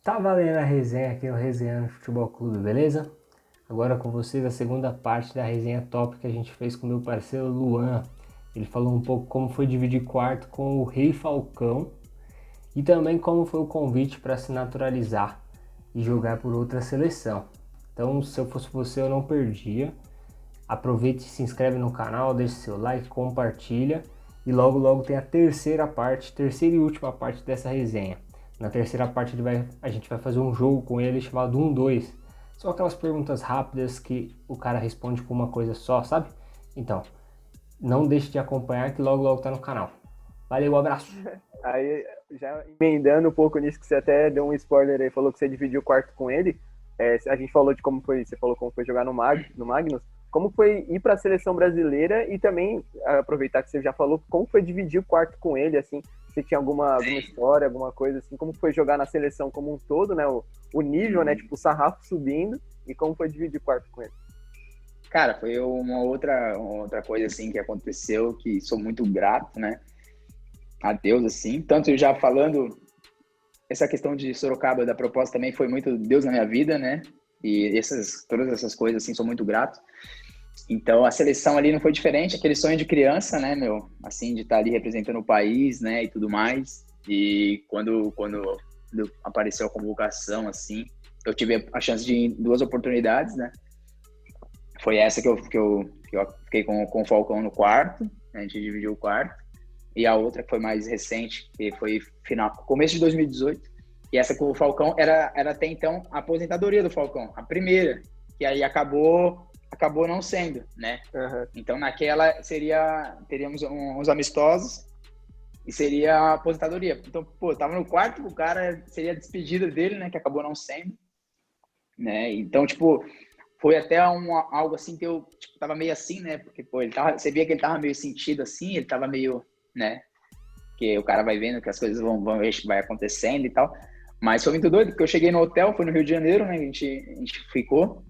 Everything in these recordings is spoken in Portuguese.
Tá valendo a resenha aqui no Resenhando Futebol Clube, beleza? Agora com vocês a segunda parte da resenha top que a gente fez com meu parceiro Luan. Ele falou um pouco como foi dividir quarto com o Rei Falcão e também como foi o convite para se naturalizar e jogar por outra seleção. Então, se eu fosse você, eu não perdia. Aproveite e se inscreve no canal, deixe seu like, compartilha e logo logo tem a terceira e última parte dessa resenha. Na terceira parte a gente vai fazer um jogo com ele chamado 1-2. São aquelas perguntas rápidas que o cara responde com uma coisa só, sabe? Então, não deixe de acompanhar que logo logo tá no canal. Valeu, abraço! Aí, já emendando um pouco nisso, que você até deu um spoiler aí, falou que você dividiu o quarto com ele. A gente falou de como foi, você falou como foi jogar no Magnus. Como foi ir para a seleção brasileira e também aproveitar que você já falou, como foi dividir o quarto com ele, assim, se tinha alguma história, alguma coisa assim, como foi jogar na seleção como um todo, né, o nível, né, tipo, o sarrafo subindo, e como foi dividir o quarto com ele. Cara, foi uma outra coisa, assim, que aconteceu, que sou muito grato, né, a Deus, assim. Tanto já falando, essa questão de Sorocaba, da proposta também foi muito Deus na minha vida, né, e todas essas coisas, assim, sou muito grato. Então, a seleção ali não foi diferente, aquele sonho de criança, né, meu, assim, de estar ali representando o país, né, e tudo mais. E quando apareceu a convocação, assim, eu tive a chance de ir em duas oportunidades, né. Foi essa que eu fiquei com o Falcão no quarto, a gente dividiu o quarto. E a outra que foi mais recente, que foi começo de 2018. E essa com o Falcão era até então a aposentadoria do Falcão, a primeira, que aí acabou não sendo, né? Uhum. Então naquela teríamos uns amistosos e seria a aposentadoria. Então, pô, tava no quarto, o cara seria a despedida dele, né? Que acabou não sendo, né? Então, tipo, foi até algo assim que eu tipo, tava meio assim, né? Porque, pô, você via que ele tava meio sentido assim, ele tava meio, né? Porque o cara vai vendo que as coisas vai acontecendo e tal. Mas foi muito doido, porque eu cheguei no hotel, foi no Rio de Janeiro, né? A gente ficou.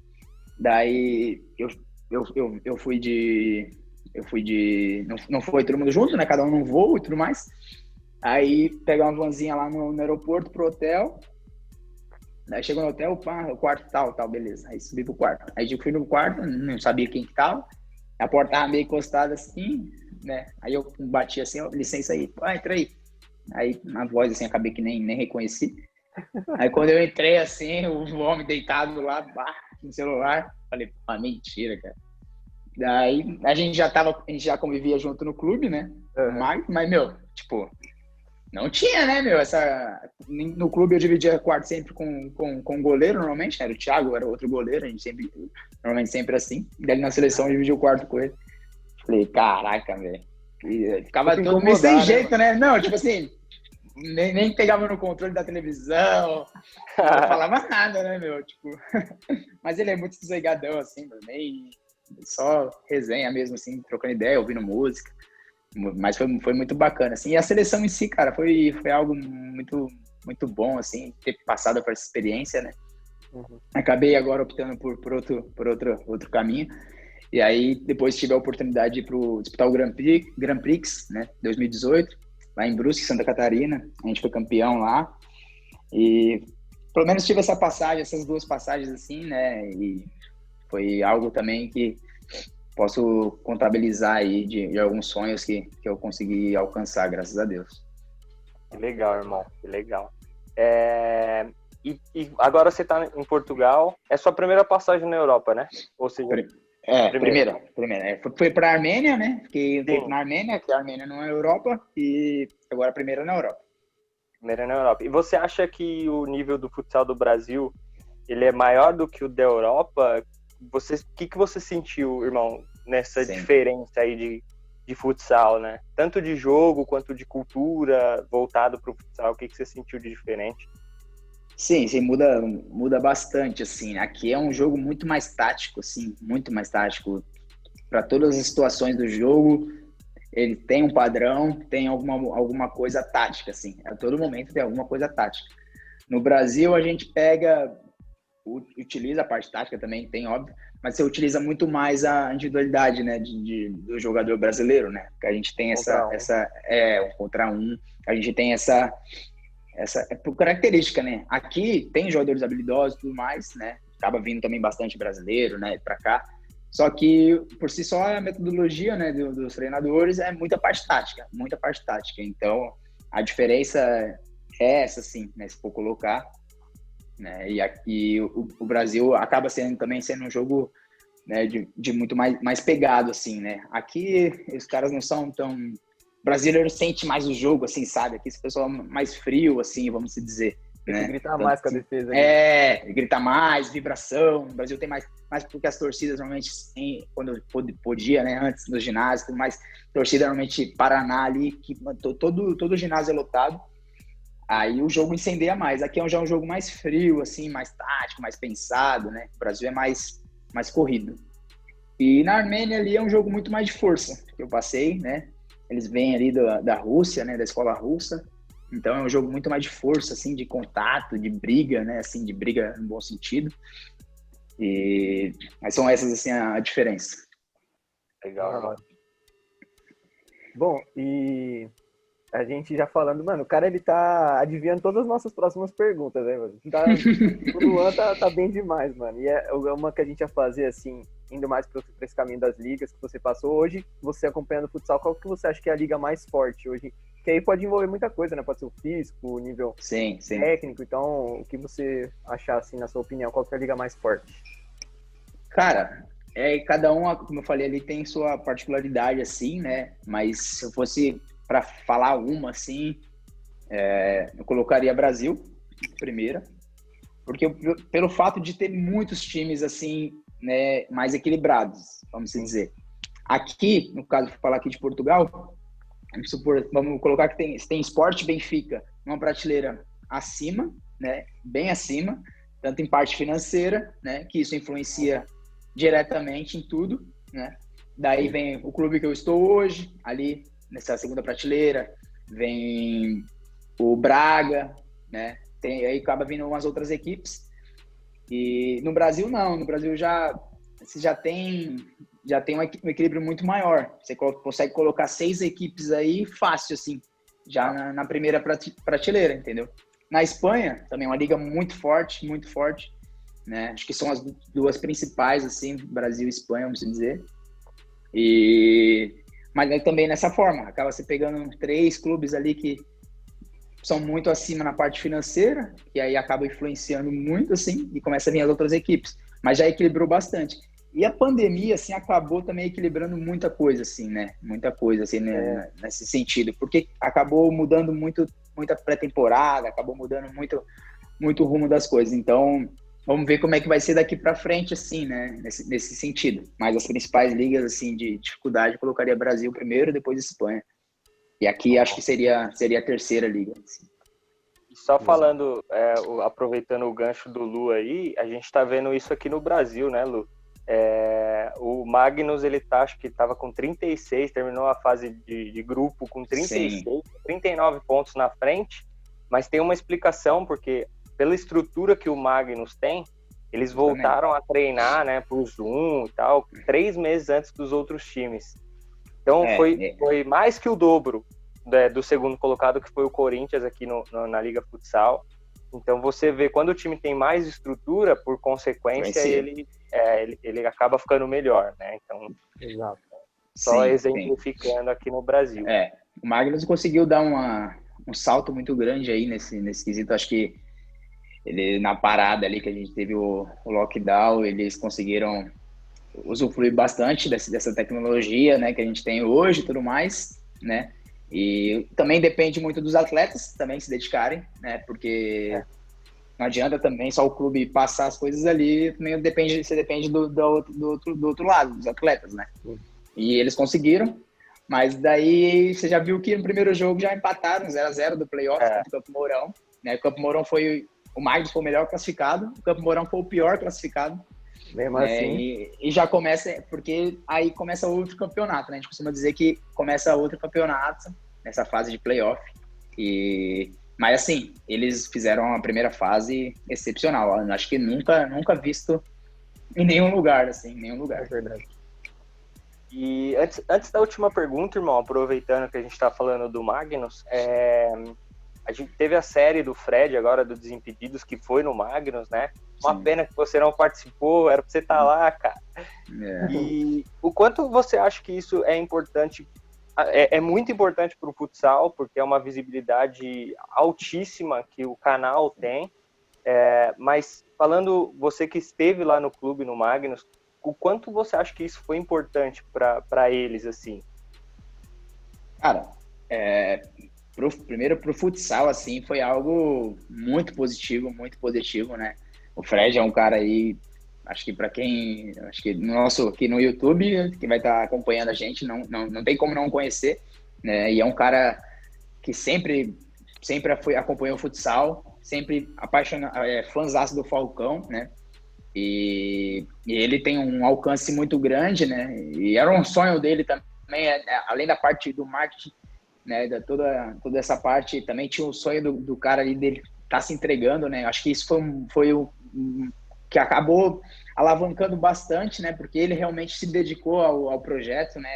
Daí eu fui de. Não foi todo mundo junto, né? Cada um num voo e tudo mais. Aí pegar uma vanzinha lá no aeroporto pro hotel. Daí chegou no hotel, pá, o quarto tal, beleza. Aí subi pro quarto. Aí eu fui no quarto, não sabia quem que tava. A porta tava meio encostada assim, né? Aí eu bati assim, ó, licença aí, entra aí. Aí na voz assim, acabei que nem reconheci. Aí quando eu entrei assim, o homem deitado lá, no celular, falei, pô, mentira, cara. Daí a gente já convivia junto no clube, né? Uhum. Mas, meu, tipo, não tinha, né, meu? No clube eu dividia quarto sempre com o goleiro, normalmente, né? Era o Thiago, era outro goleiro, a gente normalmente sempre assim. Daí na seleção eu dividi o quarto com ele. Falei, caraca, velho. Ficava Tipo, todo meio sem incomodar, né, jeito, mano? né? Não, tipo assim, nem pegava no controle da televisão, não falava nada, né, meu? Tipo, mas ele é muito desligadão, assim, nem só resenha mesmo, assim, trocando ideia, ouvindo música. Mas foi muito bacana, assim. E a seleção em si, cara, foi algo muito, muito bom, assim, ter passado por essa experiência, né? Uhum. Acabei agora optando por outro caminho. E aí, depois tive a oportunidade de disputar o Grand Prix, né, 2018, lá em Brusque, Santa Catarina. A gente foi campeão lá. E pelo menos tive essas duas passagens, assim, né? E foi algo também que posso contabilizar aí de alguns sonhos que eu consegui alcançar, graças a Deus. Que legal, irmão, que legal. E agora você está em Portugal, é sua primeira passagem na Europa, né? Ou seja, primeira. Foi para a Armênia, né? Fiquei um tempo sim, na Armênia, que a Armênia não é Europa, e agora a primeira na Europa. primeira na Europa. E você acha que o nível do futsal do Brasil, ele é maior do que o da Europa? O que você sentiu, irmão, nessa Sim. diferença aí de futsal, né? Tanto de jogo quanto de cultura voltado para o futsal, o que você sentiu de diferente? Sim, muda bastante, assim. Aqui é um jogo muito mais tático, assim, muito mais tático. Para todas as situações do jogo, ele tem um padrão, tem alguma coisa tática, assim. A todo momento tem alguma coisa tática. No Brasil, a gente utiliza a parte tática também, tem, óbvio, mas você utiliza muito mais a individualidade, né, do jogador brasileiro, né? Porque a gente tem Contra um. um contra um, a gente tem essa é por característica, né? Aqui tem jogadores habilidosos e tudo mais, né? Acaba vindo também bastante brasileiro, né, para cá. Só que, por si só, a metodologia, né, dos treinadores é muita parte tática, muita parte tática. Então, a diferença é essa, sim, né, se for colocar. Né, e aqui o Brasil acaba também sendo um jogo, né, de muito mais pegado, assim, né? Aqui, os caras não são tão... O brasileiro sente mais o jogo, assim, sabe? Aqui esse pessoal é mais frio, assim, vamos dizer. Tem Né? que gritar mais com a defesa. Grita mais, vibração. O Brasil tem mais porque as torcidas normalmente tem, quando podia, né, antes do ginásio, tudo mais, torcida normalmente Paraná ali, que todo o ginásio é lotado. Aí o jogo incendeia mais. Aqui já é um jogo mais frio, assim, mais tático, mais pensado, né? O Brasil é mais corrido. E na Armênia ali é um jogo muito mais de força, que eu passei, né? Eles vêm ali da Rússia, né, da escola russa. Então é um jogo muito mais de força, assim, de contato, de briga, né? Assim, de briga no bom sentido. Mas são essas, assim, a diferença. Legal. Bom, e a gente já falando, mano, o cara, ele tá adivinhando todas as nossas próximas perguntas, né, mano? O Luan tá bem demais, mano. E é uma que a gente ia fazer, assim, indo mais pra esse caminho das ligas que você passou. Hoje, você acompanhando o futsal, qual que você acha que é a liga mais forte hoje? Que aí pode envolver muita coisa, né? Pode ser o físico, o nível técnico. Então, o que você achar, assim, na sua opinião, qual que é a liga mais forte? Cara, cada um, como eu falei ali, tem sua particularidade, assim, né? Mas se eu fosse para falar uma, assim, eu colocaria Brasil, primeira. Porque pelo fato de ter muitos times, assim, né, mais equilibrados, vamos dizer. Aqui, no caso, vou falar aqui de Portugal, vamos colocar que tem Sport Benfica, uma prateleira acima, né, bem acima, tanto em parte financeira, né, que isso influencia diretamente em tudo, né. Daí vem o clube que eu estou hoje, ali nessa segunda prateleira, vem o Braga, né, aí acaba vindo umas outras equipes. E no Brasil não, no Brasil você já tem um equilíbrio muito maior. Você consegue colocar 6 equipes aí fácil, assim, já na primeira prateleira, entendeu? Na Espanha, também é uma liga muito forte, né? Acho que são as duas principais, assim, Brasil e Espanha, vamos dizer. Mas aí também nessa forma, acaba você pegando 3 clubes ali que são muito acima na parte financeira, e aí acaba influenciando muito, assim, e começa a vir as outras equipes. Mas já equilibrou bastante. E a pandemia, assim, acabou também equilibrando muita coisa, assim, né? Muita coisa, assim, né? Nesse sentido. Porque acabou mudando muita pré-temporada, acabou mudando muito o rumo das coisas. Então, vamos ver como é que vai ser daqui para frente, assim, né? Nesse sentido. Mas as principais ligas, assim, de dificuldade, eu colocaria Brasil primeiro, depois Espanha. E aqui acho que seria a terceira liga. Assim. Só falando, aproveitando o gancho do Lu aí, a gente tá vendo isso aqui no Brasil, né, Lu? O Magnus, acho que estava com 36, terminou a fase de grupo com 36, Sim. 39 pontos na frente, mas tem uma explicação, porque pela estrutura que o Magnus tem, eles voltaram a treinar, né, por Zoom e tal, 3 meses antes dos outros times. Então foi mais que o dobro do segundo colocado, que foi o Corinthians aqui na Liga Futsal. Então você vê, quando o time tem mais estrutura, por consequência, ele acaba ficando melhor, né? Então, Exato. Só exemplificando aqui no Brasil. O Magnus conseguiu dar um salto muito grande aí nesse quesito. Acho que ele, na parada ali que a gente teve o lockdown, eles conseguiram usufruir bastante dessa tecnologia, né, que a gente tem hoje e tudo mais, né? E também depende muito dos atletas também se dedicarem, né? Porque não adianta também só o clube passar as coisas ali, também você depende do outro lado, dos atletas, né? E eles conseguiram, mas daí você já viu que no primeiro jogo já empataram 0-0 do playoff contra o Campo Mourão, né? O Campo Mourão o Magnus foi o melhor classificado, o Campo Mourão foi o pior classificado. Mesmo assim. E já começa, porque aí começa outro campeonato, né? A gente costuma dizer que começa outro campeonato nessa fase de playoff. Mas assim, eles fizeram a primeira fase excepcional. Eu acho que nunca visto em nenhum lugar, assim, em nenhum lugar. É verdade. E antes da última pergunta, irmão, aproveitando que a gente está falando do Magnus, a A gente teve a série do Fred agora, do Desimpedidos, que foi no Magnus, né? Uma Sim. pena que você não participou, era pra você estar lá, cara. E o quanto você acha que isso é importante? É muito importante para o futsal, porque é uma visibilidade altíssima que o canal tem. Mas falando, você que esteve lá no clube, no Magnus, o quanto você acha que isso foi importante para eles, assim? Cara, primeiro pro futsal, assim, foi algo muito positivo, né? O Fred é um cara aí, acho que acho que aqui no YouTube, que vai estar acompanhando a gente, não tem como não conhecer, né? E é um cara que sempre acompanhou o futsal, sempre fãzaço do Falcão, né? E ele tem um alcance muito grande, né? E era um sonho dele também, além da parte do marketing, né? Toda essa parte, também tinha o sonho do cara ali dele estar se entregando, né? Acho que isso foi o que acabou alavancando bastante, né? Porque ele realmente se dedicou ao projeto, né?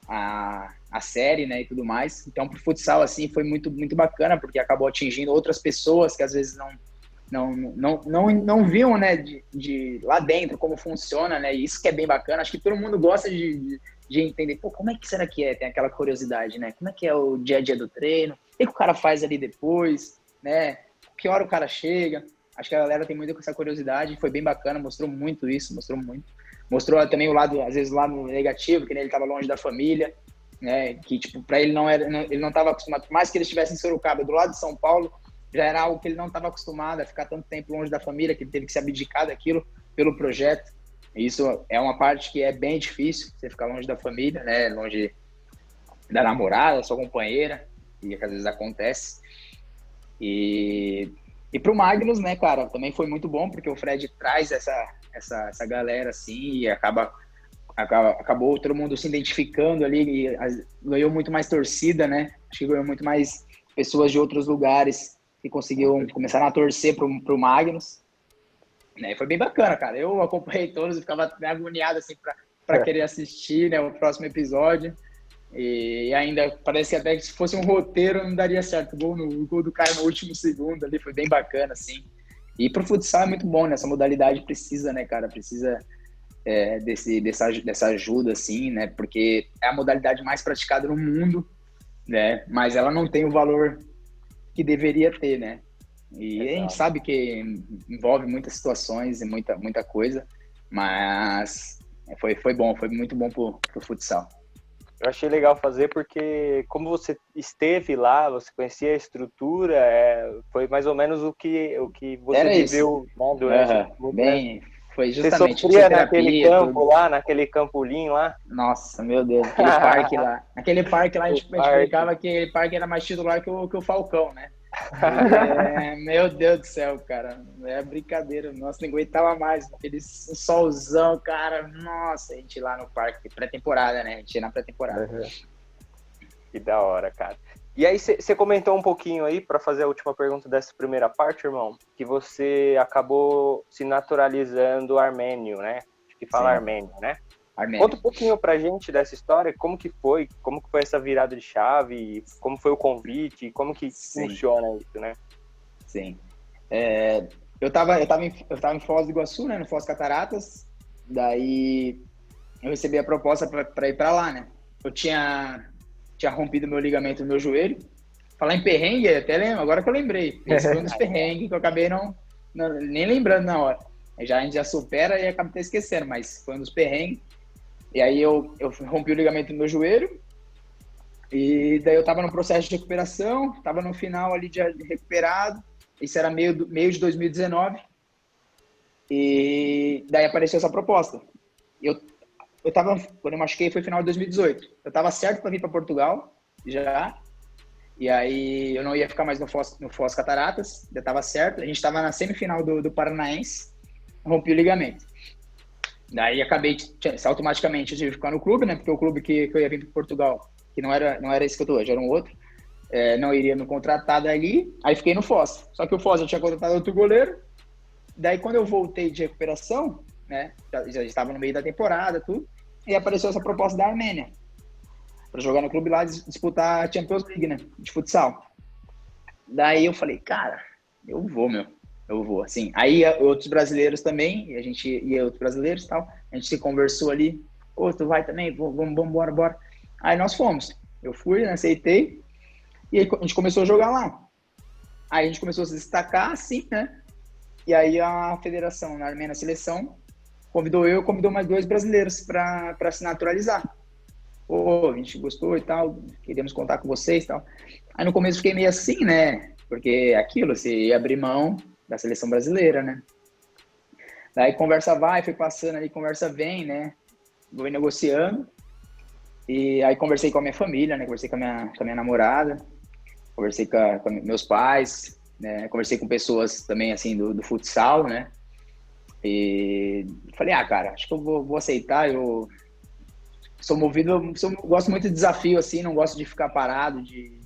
A série, né? E tudo mais. Então, pro futsal, assim, foi muito, muito bacana, porque acabou atingindo outras pessoas que às vezes não viam, né, de lá dentro como funciona, né, e isso que é bem bacana. Acho que todo mundo gosta de entender, pô, como é que será que é? Tem aquela curiosidade, né, como é que é o dia a dia do treino, o que o cara faz ali depois, né, que hora o cara chega. Acho que a galera tem muito com essa curiosidade, foi bem bacana, mostrou muito isso, mostrou também o lado, às vezes, o lado negativo, que ele estava longe da família, né, que, tipo, para ele ele não estava acostumado, por mais que ele estivesse em Sorocaba, do lado de São Paulo, já era algo que ele não estava acostumado a ficar tanto tempo longe da família, que ele teve que se abdicar daquilo pelo projeto. E isso é uma parte que é bem difícil, você ficar longe da família, né? Longe da namorada, sua companheira, e às vezes acontece. E pro Magnus, né, cara, também foi muito bom, porque o Fred traz essa galera assim, e acabou todo mundo se identificando ali, e ganhou muito mais torcida, né? Acho que ganhou muito mais pessoas de outros lugares que conseguiu começar a torcer pro Magnus, né? Foi bem bacana, cara. Eu acompanhei todos e ficava agoniado assim para querer assistir, né, o próximo episódio. E ainda parece que até que se fosse um roteiro não daria certo. O gol do Caio no último segundo ali foi bem bacana, assim. E pro futsal é muito bom, né? Essa modalidade precisa, né, cara? Precisa dessa ajuda, assim, né? Porque é a modalidade mais praticada no mundo, né? Mas ela não tem o valor que deveria ter, né? E a gente sabe que envolve muitas situações e muita coisa, mas foi bom, foi muito bom pro futsal. Eu achei legal fazer porque, como você esteve lá, você conhecia a estrutura, foi mais ou menos o que você Era viveu, né, durante o bem, foi justamente você sofria naquele campo lá, naquele campolim lá. Nossa, meu Deus, aquele parque lá a gente brincava que aquele parque era mais titular que o Falcão, né? Meu Deus do céu, cara, é brincadeira, nossa, não aguentava mais, aquele solzão, cara, nossa, a gente lá no parque, pré-temporada, né, a gente ia na pré-temporada. Que da hora, cara. E aí você comentou um pouquinho aí, para fazer a última pergunta dessa primeira parte, irmão, que você acabou se naturalizando armênio, né? Acho que fala armênio, né? Armênio. Conta um pouquinho pra gente dessa história, como que foi essa virada de chave, como foi o convite, como que funciona isso, né? Sim. Eu tava em Foz do Iguaçu, né, no Foz Cataratas, daí eu recebi a proposta para ir para lá, né? Eu tinha rompido meu ligamento no meu joelho. Falar em perrengue, até lembro, agora que eu lembrei. Esse foi um dos perrengues que eu acabei nem lembrando na hora. A gente já supera e acaba até esquecendo, mas foi um dos perrengues. E aí eu rompi o ligamento no meu joelho, e daí eu tava no processo de recuperação, tava no final ali de recuperado, isso era meio de 2019, e daí apareceu essa proposta. Quando eu machuquei foi final de 2018, eu tava certo para vir para Portugal, já, e aí eu não ia ficar mais no Foz Cataratas, já tava certo, a gente tava na semifinal do Paranaense, rompi o ligamento. Daí acabei, automaticamente, eu tive que ficar no clube, né? Porque o clube que eu ia vir para Portugal, que não era esse que eu tô hoje, era um outro, não iria me contratar dali, aí fiquei no Foz. Só que o Foz eu tinha contratado outro goleiro, daí quando eu voltei de recuperação, né? Já estava no meio da temporada, tudo, e apareceu essa proposta da Armênia, para jogar no clube lá, disputar a Champions League, né? De futsal. Daí eu falei, cara, eu vou, meu. Eu vou, assim. Aí outros brasileiros também, a gente ia outros brasileiros e tal, a gente se conversou ali, ô, tu vai também? Vamos, bora, bora. Aí nós fomos. Eu fui, né, aceitei, e aí a gente começou a jogar lá. Aí a gente começou a se destacar, assim, né? E aí a federação, na Armênia, a seleção, convidou mais 2 brasileiros para se naturalizar. Pô, a gente gostou e tal, queríamos contar com vocês e tal. Aí no começo fiquei meio assim, né? Porque aquilo, você ia abrir mão da seleção brasileira, né? Daí conversa vai, foi passando ali, conversa vem, né? Vou negociando. E aí conversei com a minha família, né? Conversei com a minha namorada, conversei com meus pais, né? Conversei com pessoas também, assim, do futsal, né? E falei, cara, acho que eu vou aceitar, eu gosto muito de desafio, assim, não gosto de ficar parado, de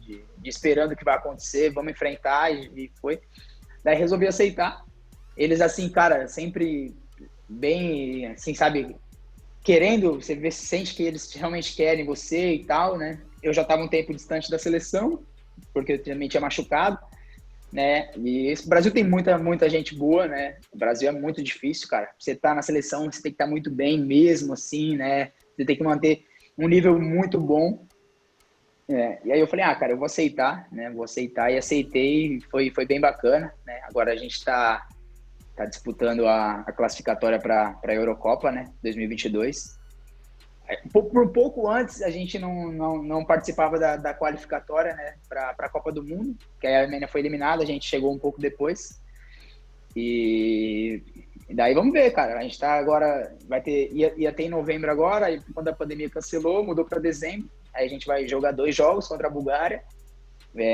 esperando o que vai acontecer, vamos enfrentar, e foi. Daí resolvi aceitar. Eles, assim, cara, sempre bem, assim, sabe, querendo, você vê, sente que eles realmente querem você e tal, né? Eu já estava um tempo distante da seleção, porque eu também tinha machucado, né? E o Brasil tem muita gente boa, né? O Brasil é muito difícil, cara. Você tá na seleção, você tem que estar muito bem mesmo, assim, né? Você tem que manter um nível muito bom. E aí eu falei, cara, eu vou aceitar, né? Vou aceitar, e aceitei, foi bem bacana, né? Agora a gente tá disputando a classificatória para a Eurocopa, né? 2022. Por pouco antes a gente não participava da qualificatória, né? Para a Copa do Mundo, que a Armênia foi eliminada, a gente chegou um pouco depois. E daí vamos ver, cara. A gente tá agora, ia ter em novembro agora, aí quando a pandemia cancelou, mudou para dezembro. Aí a gente vai jogar 2 jogos contra a Bulgária,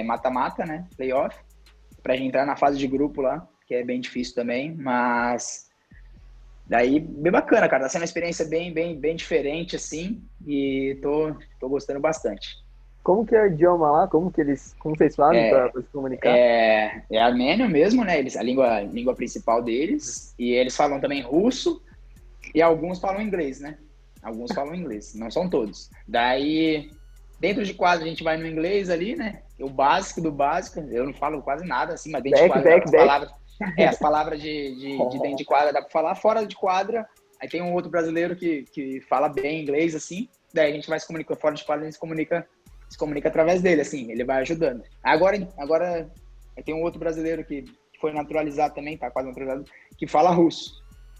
mata-mata, né? Playoff, pra gente entrar na fase de grupo lá, que é bem difícil também, mas daí bem bacana, cara. Tá sendo uma experiência bem diferente, assim, e tô gostando bastante. Como que é o idioma lá? Como vocês fazem para se comunicar? É armênio mesmo, né? A língua principal deles, e eles falam também russo, e alguns falam inglês, né? Alguns falam inglês, não são todos. Daí, dentro de quadra, a gente vai no inglês ali, né? O básico do básico, eu não falo quase nada, assim, mas dentro de quadra, as palavras de dentro de quadra dá pra falar. Fora de quadra, aí tem um outro brasileiro que fala bem inglês, assim, daí a gente vai se comunicar. Fora de quadra, a gente se comunica através dele, assim, ele vai ajudando. Agora tem um outro brasileiro que foi naturalizado também, tá quase naturalizado, que fala russo.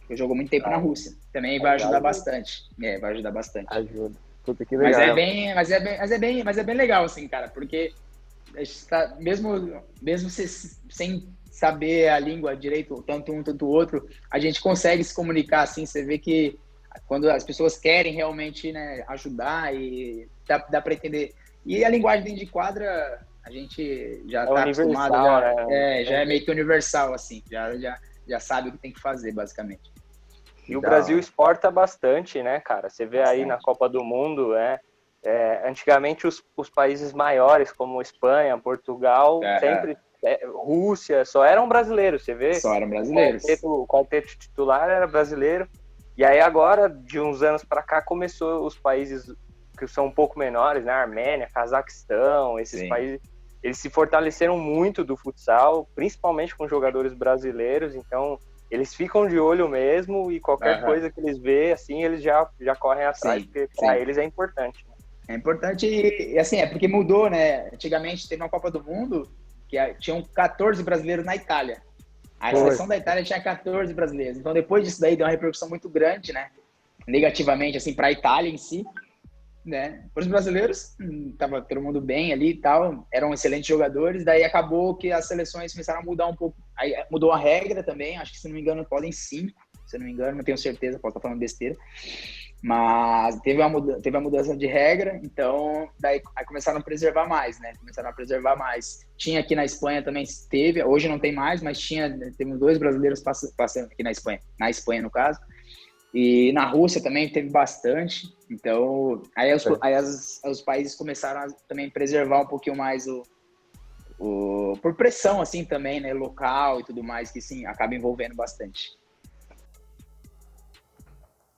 Eu jogo muito tempo na Rússia. Também vai ajudar bastante. Vai ajudar bastante. Ajuda. Puta, que legal. Mas é bem legal, assim, cara, porque mesmo sem saber a língua direito, tanto um, tanto o outro, a gente consegue se comunicar, assim, você vê que quando as pessoas querem realmente, né, ajudar, e dá para entender. E a linguagem dentro de quadra, a gente já tá acostumado, já é meio que universal, assim, já sabe o que tem que fazer, basicamente. E o Brasil exporta bastante, né, cara? Você vê aí na Copa do Mundo, antigamente os países maiores, como Espanha, Portugal, sempre, Rússia, só eram brasileiros, você vê? Só eram brasileiros. O quarteto titular era brasileiro. E aí agora, de uns anos para cá, começou os países que são um pouco menores, né? Armênia, Cazaquistão, esses países, eles se fortaleceram muito do futsal, principalmente com jogadores brasileiros, então eles ficam de olho mesmo, e qualquer coisa que eles vê, assim, eles já correm atrás, porque para eles é importante. É importante, e assim, porque mudou, né? Antigamente teve uma Copa do Mundo que tinham 14 brasileiros na Itália. A seleção da Itália tinha 14 brasileiros. Então, depois disso daí, deu uma repercussão muito grande, né? Negativamente, assim, para a Itália em si, né? Para os brasileiros, tava todo mundo bem ali e tal, eram excelentes jogadores. Daí acabou que as seleções começaram a mudar um pouco. Aí mudou a regra também, acho que, se não me engano, podem 5, se não me engano, não tenho certeza, posso estar falando besteira. Mas teve a mudança de regra, então daí aí começaram a preservar mais, né? Tinha aqui na Espanha também, hoje não tem mais, mas temos 2 brasileiros passando aqui na Espanha no caso, e na Rússia também teve bastante. Então aí os países começaram a também preservar um pouquinho mais por pressão, assim, também, né, local e tudo mais, que sim, acaba envolvendo bastante.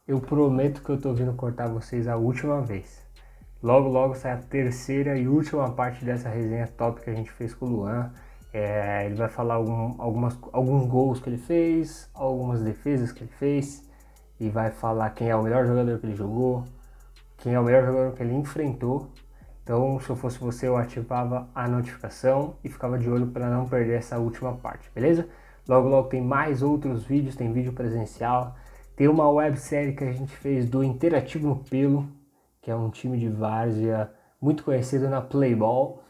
Eu prometo que eu tô vindo cortar vocês a última vez. Logo sai a terceira e última parte dessa resenha top que a gente fez com o Luan. Ele vai falar alguns gols que ele fez, algumas defesas que ele fez, e vai falar quem é o melhor jogador que ele jogou, quem é o melhor jogador que ele enfrentou. Então, se eu fosse você, eu ativava a notificação e ficava de olho para não perder essa última parte, beleza? Logo, logo tem mais outros vídeos, tem vídeo presencial, tem uma websérie que a gente fez do Interativo no Pelo, que é um time de várzea muito conhecido na Playball.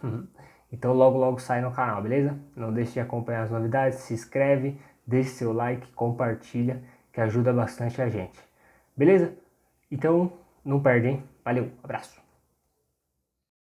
Então logo logo sai no canal, beleza? Não deixe de acompanhar as novidades, se inscreve, deixe seu like, compartilha, que ajuda bastante a gente. Beleza? Então não perde, hein? Valeu, abraço!